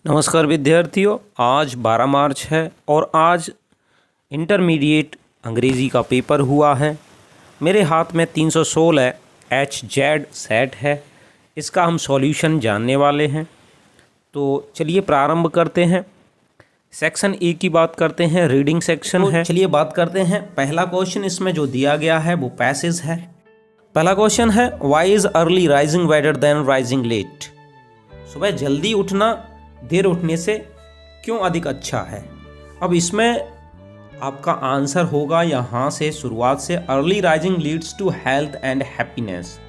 नमस्कार विद्यार्थियों, आज 12 मार्च है और आज इंटरमीडिएट अंग्रेज़ी का पेपर हुआ है। मेरे हाथ में 316 HZ सेट है। इसका हम सॉल्यूशन जानने वाले हैं। तो चलिए प्रारंभ करते हैं। सेक्शन ए की बात करते हैं, रीडिंग सेक्शन है। चलिए बात करते हैं। पहला क्वेश्चन इसमें जो दिया गया है वो पैसेज है। पहला क्वेश्चन है, why is early rising better than rising late. सुबह जल्दी उठना देर उठने से क्यों अधिक अच्छा है। अब इसमें आपका आंसर होगा यहाँ से शुरुआत से, early rising leads to health and happiness.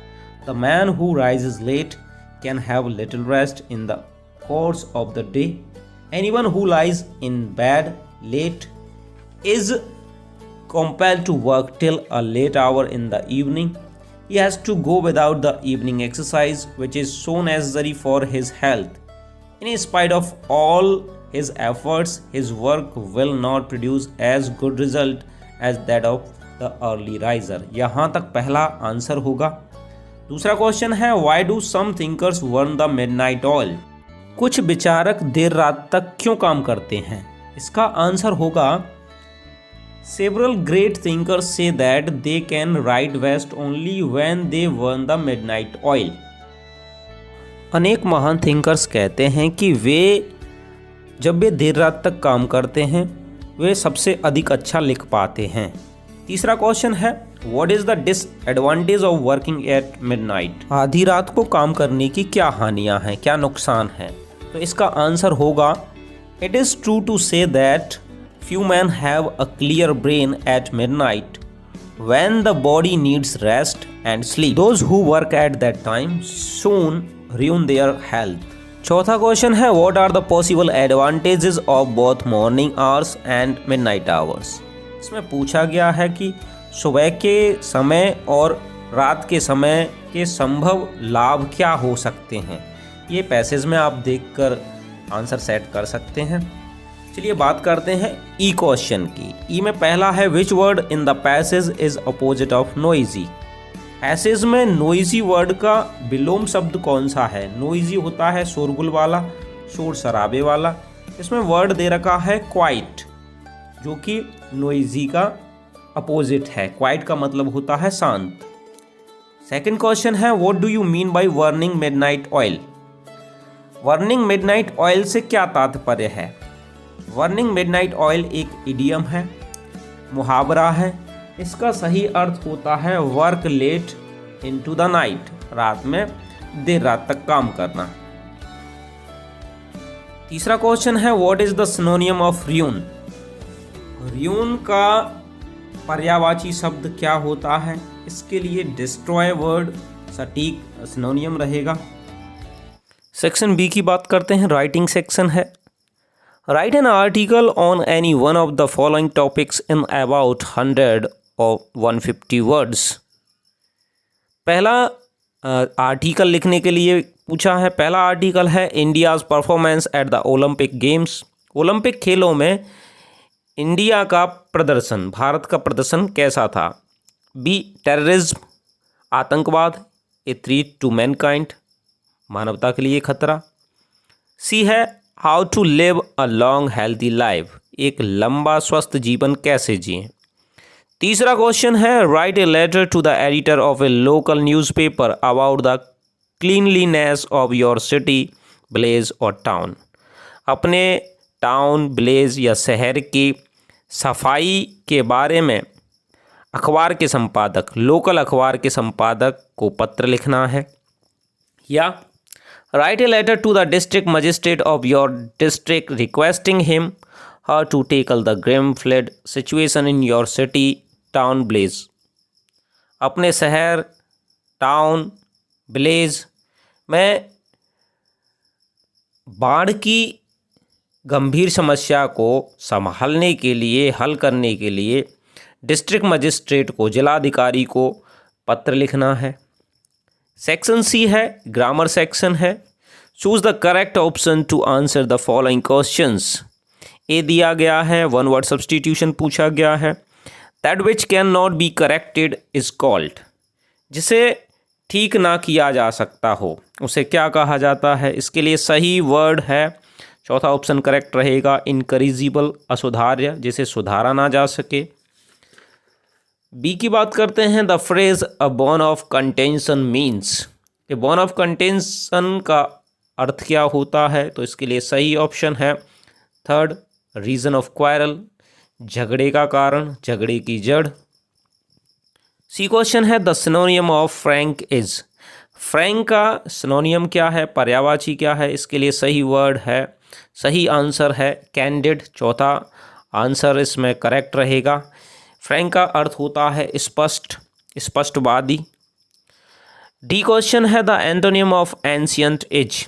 The man who rises late can have little rest in the course of the day. Anyone who lies in bed late is compelled to work till a late hour in the evening. He has to go without the evening exercise, which is so necessary for his health. In spite of all his efforts, his work will not produce as good result as that of the early riser. यहाँ तक पहला answer होगा। दूसरा question है, why do some thinkers burn the midnight oil? कुछ विचारक देर रात तक क्यों काम करते हैं। इसका आंसर होगा, several great thinkers say that they can write best only when they burn the midnight oil. अनेक महान थिंकर्स कहते हैं कि जब वे देर रात तक काम करते हैं वे सबसे अधिक अच्छा लिख पाते हैं। तीसरा क्वेश्चन है, what is the disadvantage of working at midnight. आधी रात को काम करने की क्या हानियां हैं, क्या नुकसान है। तो इसका आंसर होगा, it is true to say that few men have a clear brain at midnight when the body needs rest and sleep. Those who work at that time soon ruin their health. चौथा question है, what are the possible advantages of both morning hours and midnight hours? इसमें पूछा गया है कि सुबह के समय और रात के समय के संभव लाभ क्या हो सकते हैं। ये पैसेज में आप देखकर आंसर सेट कर सकते हैं। चलिए बात करते हैं ई क्वेश्चन की। ई में पहला है, which word in the passage is opposite of noisy. Passage में नोइजी वर्ड का विलोम शब्द कौन सा है। नोइजी होता है शोरगुल वाला, शोर शराबे वाला। इसमें वर्ड दे रखा है क्वाइट, जो कि नोइजी का अपोजिट है। क्वाइट का मतलब होता है शांत। सेकंड क्वेश्चन है, what do you mean by burning midnight oil. Burning midnight oil से क्या तात्पर्य है। बर्निंग मिडनाइट ऑयल एक इडियम है, मुहावरा है। इसका सही अर्थ होता है work late into the night, रात में देर रात तक काम करना। तीसरा क्वेश्चन है, what is the सिनोनियम of ruin. Ruin का पर्यायवाची शब्द क्या होता है। इसके लिए डिस्ट्रॉय वर्ड सटीक सिनोनियम रहेगा। सेक्शन बी की बात करते हैं, राइटिंग सेक्शन है। Write an article on any one of the following topics in about 100 or 150 words. पहला आर्टिकल लिखने के लिए पूछा है। पहला आर्टिकल है, India's performance at the Olympic games. Olympic खेलों में इंडिया का प्रदर्शन, भारत का प्रदर्शन कैसा था। बी, टेररिज्म, आतंकवाद, ए थ्रेट टू मैनकाइंड, मानवता के लिए खतरा। सी है, how to live a long healthy life, एक लंबा स्वस्थ जीवन कैसे जिएं। तीसरा क्वेश्चन है, write a letter to the editor of a local newspaper about the cleanliness of your city, village और टाउन। अपने टाउन, विलेज या शहर की सफाई के बारे में अखबार के संपादक, लोकल अखबार के संपादक को पत्र लिखना है। या write a letter to the district magistrate of your district requesting him her to tackle the grim flood situation in your city, town, village. अपने शहर, टाउन, विलेज में बाढ़ की गंभीर समस्या को संभालने के लिए, हल करने के लिए डिस्ट्रिक्ट मजिस्ट्रेट को, जिलाधिकारी को पत्र लिखना है। सेक्शन सी है, ग्रामर सेक्शन है। Choose the correct option to answer the following questions. A दिया गया है, वन वर्ड सब्सटीट्यूशन पूछा गया है। That which can not be corrected is called, जिसे ठीक ना किया जा सकता हो उसे क्या कहा जाता है। इसके लिए सही वर्ड है चौथा ऑप्शन करेक्ट रहेगा, इनकरीजिबल असुधार्य, जिसे सुधारा ना जा सके। बी की बात करते हैं, the phrase a Bon of contention means, A Bon of contention का अर्थ क्या होता है? तो इसके लिए सही ऑप्शन है थर्ड, रीजन ऑफ क्वारल, झगड़े का कारण, झगड़े की जड़। सी क्वेश्चन है, the सिनोनियम of Frank is, Frank का सिनोनियम क्या है, पर्यायवाची क्या है? इसके लिए सही वर्ड है, सही आंसर है कैंडिड। चौथा आंसर इसमें करेक्ट रहेगा। फ्रैंक का अर्थ होता है स्पष्ट, स्पष्टवादी। डी क्वेश्चन है, the antonym of ancient is,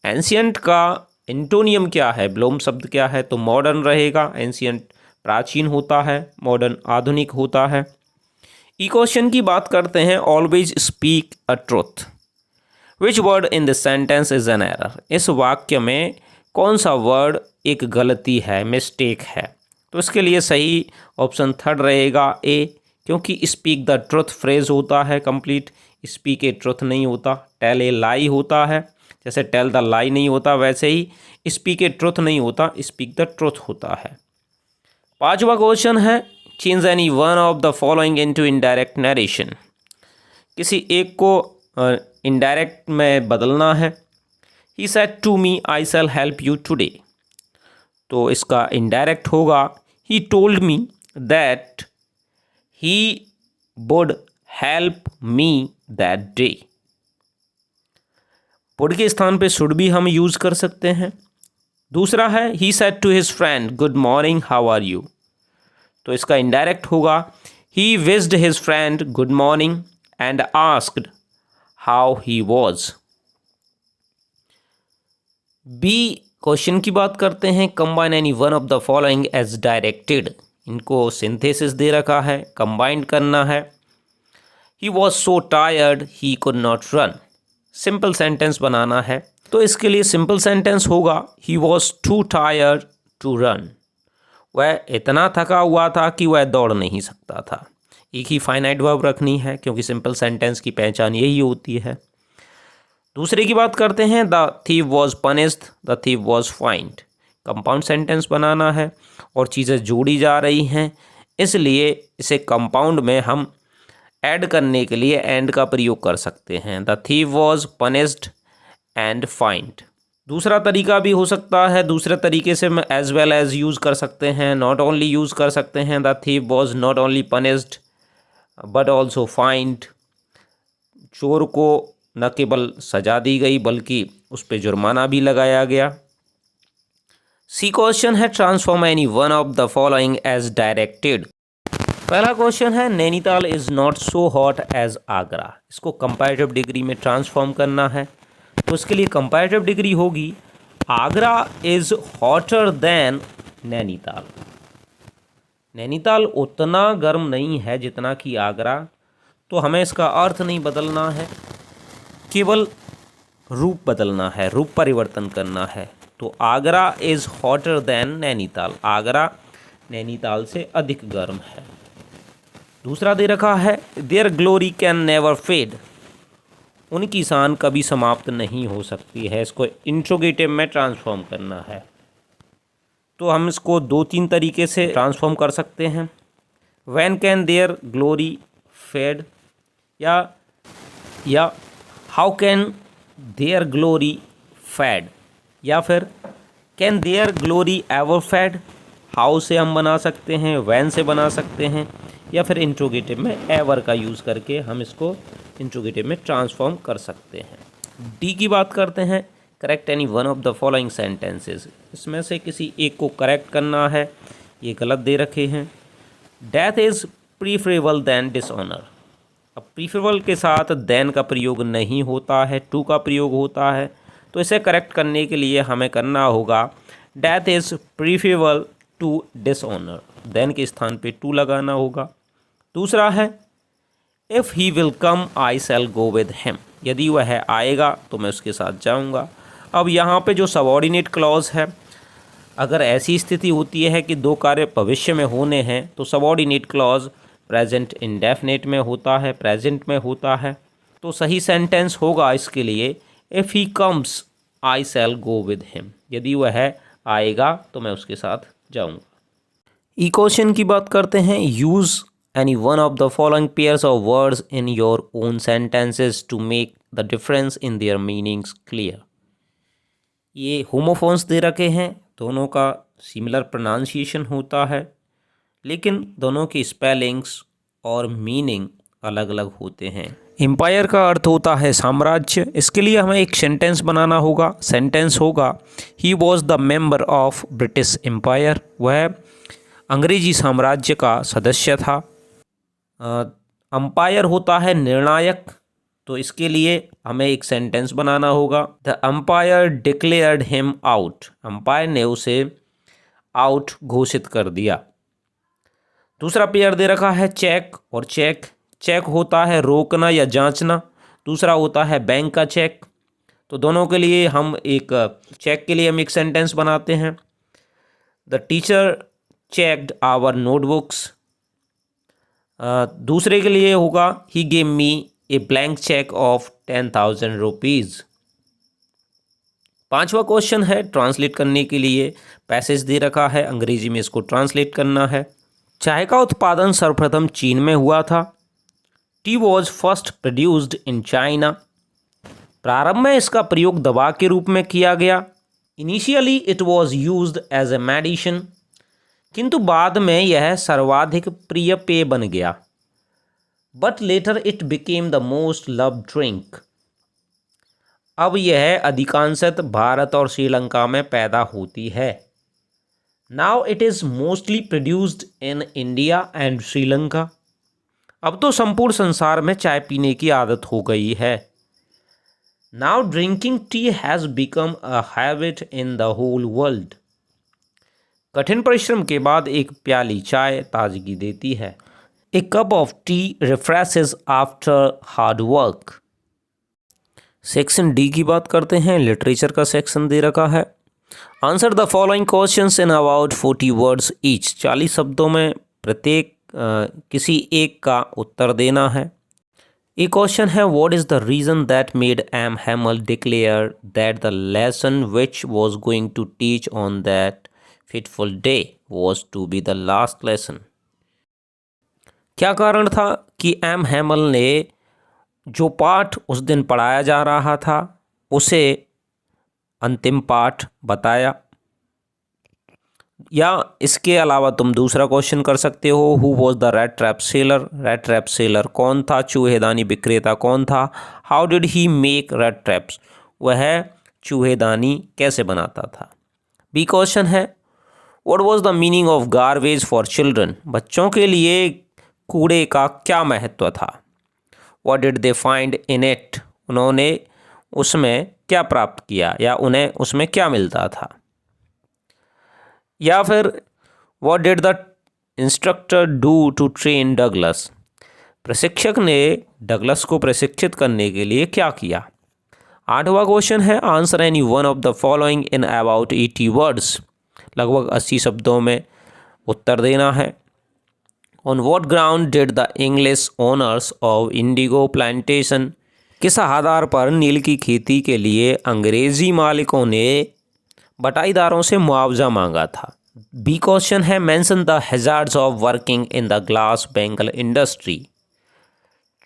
ancient का एंटोनियम क्या है, ब्लोम शब्द क्या है? तो मॉडर्न रहेगा। एंशियंट प्राचीन होता है, मॉडर्न आधुनिक होता है। ई क्वेश्चन की बात करते हैं, always speak a truth, which word in the sentence is an error, इस वाक्य में कौन सा वर्ड एक गलती है, मिस्टेक है? तो इसके लिए सही ऑप्शन थर्ड रहेगा ए, क्योंकि स्पीक द ट्रुथ फ्रेज होता है कंप्लीट, स्पीक ए ट्रुथ नहीं होता, टेल ए लाई होता है। जैसे टेल द लाई नहीं होता, वैसे ही स्पीक ए ट्रुथ नहीं होता, स्पीक द ट्रुथ होता है। पांचवा क्वेश्चन है, change any one of the following into indirect narration, किसी एक को इनडायरेक्ट में बदलना है। He said to me I shall help you today, तो इसका इनडायरेक्ट होगा, he told me that he would help me that day. Would के स्थान पे शुड भी हम यूज कर सकते हैं। दूसरा है, he said to his friend good morning how are you, तो इसका इनडायरेक्ट होगा, he wished his friend good morning and asked how he was. B question की बात करते हैं, combine any one of the following as directed, इनको synthesis दे रखा है, कंबाइंड करना है। He was so tired he could not run, simple sentence बनाना है, तो इसके लिए सिंपल सेंटेंस होगा, he was too tired to run, वह इतना थका हुआ था कि वह दौड़ नहीं सकता था। एक ही फाइनाइट वर्ब रखनी है, क्योंकि सिंपल सेंटेंस की पहचान यही होती है। दूसरे की बात करते हैं, the thief was punished, the thief was fined, compound sentence बनाना है और चीज़ें जोड़ी जा रही हैं, इसलिए इसे कंपाउंड में हम ऐड करने के लिए एंड का प्रयोग कर सकते हैं। The thief was punished and find. दूसरा तरीका भी हो सकता है, दूसरे तरीके से हम एज वेल एज यूज़ कर सकते हैं, नॉट ओनली यूज़ कर सकते हैं। The thief was not only punished but also find, चोर को न केवल सजा दी गई बल्कि उस पर जुर्माना भी लगाया गया। सी क्वेश्चन है, transform any one of the following as directed. पहला क्वेश्चन है, Nainital is not so hot as Agra, इसको कंपैरेटिव डिग्री में ट्रांसफॉर्म करना है, तो उसके लिए कंपैरेटिव डिग्री होगी, Agra is hotter than Nainital, Nainital उतना गर्म नहीं है जितना कि आगरा। तो हमें इसका अर्थ नहीं बदलना है, केवल रूप बदलना है, रूप परिवर्तन करना है। तो Agra is hotter than Nainital, Agra Nainital से अधिक गर्म है। दूसरा दे रखा है, their glory can never fade, उनकी शान कभी समाप्त नहीं हो सकती है, इसको इंट्रोगेटिव में ट्रांसफॉर्म करना है। तो हम इसको दो तीन तरीके से ट्रांसफॉर्म कर सकते हैं। When can their glory fade, या how can their glory fade, या फिर can their glory ever fade. How से हम बना सकते हैं, व्हेन से बना सकते हैं, या फिर इंट्रोगेटिव में एवर का यूज़ करके हम इसको इंट्रोगेटिव में ट्रांसफॉर्म कर सकते हैं। डी की बात करते हैं, correct any one of the following sentences, इसमें से किसी एक को करेक्ट करना है, ये गलत दे रखे हैं। Death is preferable than dishonour, अब प्रीफरेबल के साथ देन का प्रयोग नहीं होता है, टू का प्रयोग होता है, तो इसे करेक्ट करने के लिए हमें करना होगा, death is preferable to dishonour, than के स्थान पे टू लगाना होगा। दूसरा है, if he will come I shall go with him, यदि वह आएगा तो मैं उसके साथ जाऊंगा। अब यहाँ पे जो सबऑर्डिनेट क्लॉज है, अगर ऐसी स्थिति होती है कि दो कार्य भविष्य में होने हैं तो सबऑर्डिनेट क्लॉज प्रेजेंट इंडेफिनेट में होता है, प्रेजेंट में होता है। तो सही सेंटेंस होगा इसके लिए, if he comes I shall go with him, यदि वह आएगा तो मैं उसके साथ जाऊंगा। ई क्वेश्चन की बात करते हैं। Use any one of the following pairs of words in your own sentences to make the difference in their meanings clear. ये होमोफोन्स दे रखे हैं, दोनों का सिमिलर प्रोनाउंसिएशन होता है, लेकिन दोनों की स्पेलिंग्स और मीनिंग अलग अलग होते हैं। एम्पायर का अर्थ होता है साम्राज्य। इसके लिए हमें एक सेंटेंस बनाना होगा। सेंटेंस होगा he was the member of British empire, वह अंग्रेजी साम्राज्य का सदस्य था। अंपायर होता है निर्णायक, तो इसके लिए हमें एक सेंटेंस बनाना होगा। The umpire declared him out, umpire ने उसे आउट घोषित कर दिया। दूसरा पेयर दे रखा है चेक और चेक। चेक होता है रोकना या जांचना, दूसरा होता है बैंक का चेक। तो दोनों के लिए हम एक चेक के लिए हम एक सेंटेंस बनाते हैं। The teacher checked our notebooks. दूसरे के लिए होगा he gave me a blank cheque of 10,000 rupees. पांचवा क्वेश्चन है ट्रांसलेट करने के लिए पैसेज दे रखा है, अंग्रेजी में इसको ट्रांसलेट करना है। चाय का उत्पादन सर्वप्रथम चीन में हुआ था। T was first produced in China. प्रारंभ में इसका प्रयोग दवा के रूप में किया गया। Initially it was used as a medicine, किंतु बाद में यह सर्वाधिक प्रिय पेय बन गया। But later it became the most loved drink. अब यह अधिकांशतः भारत और श्रीलंका में पैदा होती है। Now it is mostly produced in India and Sri Lanka. अब तो संपूर्ण संसार में चाय पीने की आदत हो गई है। Now drinking tea has become a habit in the whole world. कठिन परिश्रम के बाद एक प्याली चाय ताजगी देती है। A cup of tea refreshes after hard work. Section D की बात करते हैं। लिटरेचर का सेक्शन दे रखा है। Answer the following questions in about 40 words each. 40 शब्दों में प्रत्येक किसी एक का उत्तर देना है। एक क्वेश्चन है what is the reason that made M Hamel declare that the lesson which was going to teach on that fitful day was to be the last lesson. क्या कारण था कि एम हैमल ने जो पाठ उस दिन पढ़ाया जा रहा था उसे अंतिम पाठ बताया। या इसके अलावा तुम दूसरा क्वेश्चन कर सकते हो who was the red trap seller. Red trap seller कौन था? चूहेदानी विक्रेता कौन था? How did he make red traps, वह चूहेदानी कैसे बनाता था। बी क्वेश्चन है what was the meaning of garbage for children. बच्चों के लिए कूड़े का क्या महत्व था। What did they find in it, उन्होंने उसमें क्या प्राप्त किया या उन्हें उसमें क्या मिलता था। या फिर what did the instructor do to train Douglas, प्रशिक्षक ने डगलस को प्रशिक्षित करने के लिए क्या किया। आठवां क्वेश्चन है answer any one of the following in about 80 words. लगभग 80 शब्दों में उत्तर देना है। On what ground did the English owners of Indigo plantation, किस आधार पर नील की खेती के लिए अंग्रेजी मालिकों ने बटाईदारों से मुआवजा मांगा था। बी क्वेश्चन है mention the hazards of working in the glass bangle industry,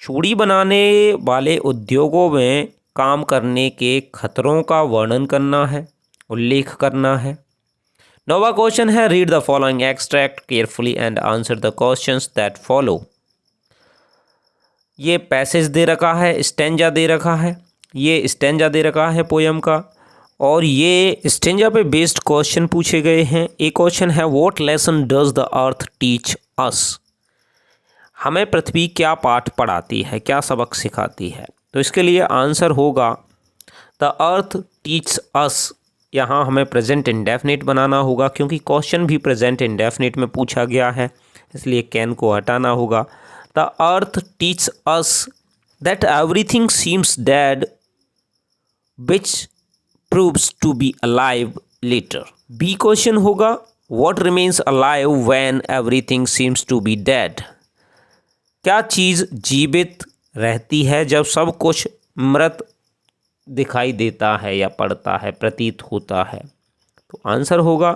चूड़ी बनाने वाले उद्योगों में काम करने के खतरों का वर्णन करना है, उल्लेख करना है। नौवां क्वेश्चन है read the following extract carefully and answer the questions that follow. ये पैसेज दे रखा है, स्टेंजा दे रखा है, ये स्टेंजा दे रखा है पोयम का, और ये स्टेंजा पे बेस्ड क्वेश्चन पूछे गए हैं। एक क्वेश्चन है what lesson does the earth teach अस, हमें पृथ्वी क्या पाठ पढ़ाती है, क्या सबक सिखाती है। तो इसके लिए आंसर होगा द अर्थ टीच अस। यहाँ हमें प्रेजेंट इंडेफिनिट बनाना होगा क्योंकि क्वेश्चन भी प्रेजेंट इंडेफिनिट में पूछा गया है, इसलिए कैन को हटाना होगा। The earth teach us that everything seems dead which proves to be alive later. B question होगा what remains alive when everything seems to be dead, क्या चीज़ जीवित रहती है जब सब कुछ मृत दिखाई देता है या पड़ता है, प्रतीत होता है? तो आंसर होगा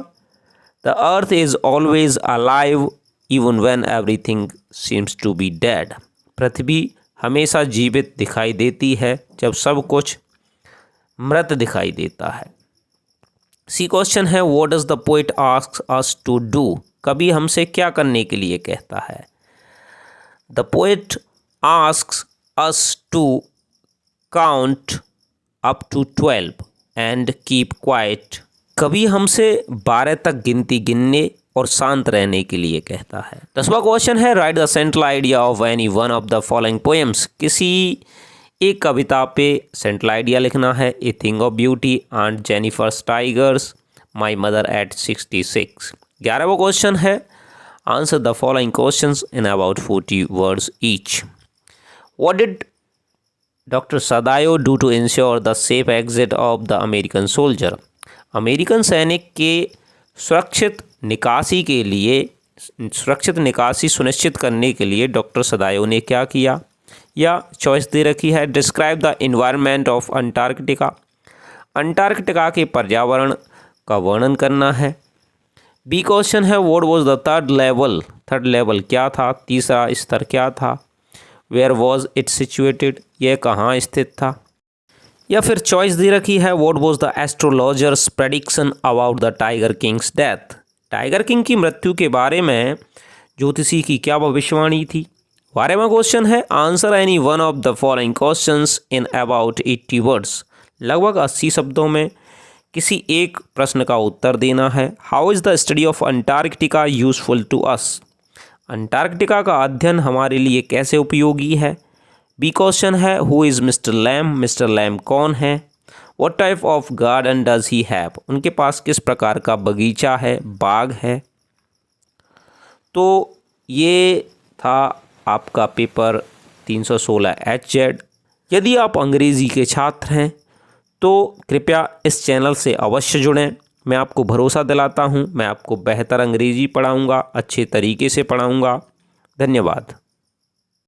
the earth is always alive even when everything seems to be dead. पृथ्वी हमेशा जीवित दिखाई देती है जब सब कुछ मृत दिखाई देता है। सी क्वेश्चन है what does the poet asks us to do. कवि हमसे क्या करने के लिए कहता है? The poet asks us to count up to 12 and keep quiet. कवि हमसे 12 तक गिनती गिनने और शांत रहने के लिए कहता है। 10वां क्वेश्चन है write the central idea of any one of the following poems. किसी एक कविता पे सेंट्रल आइडिया लिखना है। A thing of beauty, aunt Jennifer's tigers, my mother at 66। 11वां क्वेश्चन है answer the following questions in about 40 words each. What did doctor Sadao do to ensure the safe exit of the American soldier. American सैनिक के सुरक्षित निकासी सुनिश्चित करने के लिए डॉक्टर सदायो ने क्या किया? या चॉइस दे रखी है describe the environment of Antarctica. Antarctica के पर्यावरण का वर्णन करना है। बी क्वेश्चन है what was the third level क्या था? तीसरा स्तर क्या था? वेयर वॉज इट सिचुएटेड, यह कहाँ स्थित था? या फिर चॉइस दे रखी है what was the astrologers prediction about the tiger Kings death. Tiger king की मृत्यु के बारे में ज्योतिषी की क्या भविष्यवाणी थी? 12वां क्वेश्चन है answer any one of the following questions in about 80 words. लगभग 80 शब्दों में किसी एक प्रश्न का उत्तर देना है। How is the study of Antarctica useful to us. Antarctica का अध्ययन हमारे लिए कैसे उपयोगी है? बी क्वेश्चन है who is Mister Lamb. Mister Lamb कौन है? What type of garden does he have. उनके पास किस प्रकार का बगीचा है, बाग है? तो ये था आपका पेपर 316 HZ। यदि आप अंग्रेज़ी के छात्र हैं तो कृपया इस चैनल से अवश्य जुड़ें। मैं आपको भरोसा दिलाता हूँ मैं आपको बेहतर अंग्रेज़ी पढ़ाऊँगा, अच्छे तरीके से पढ़ाऊँगा। धन्यवाद।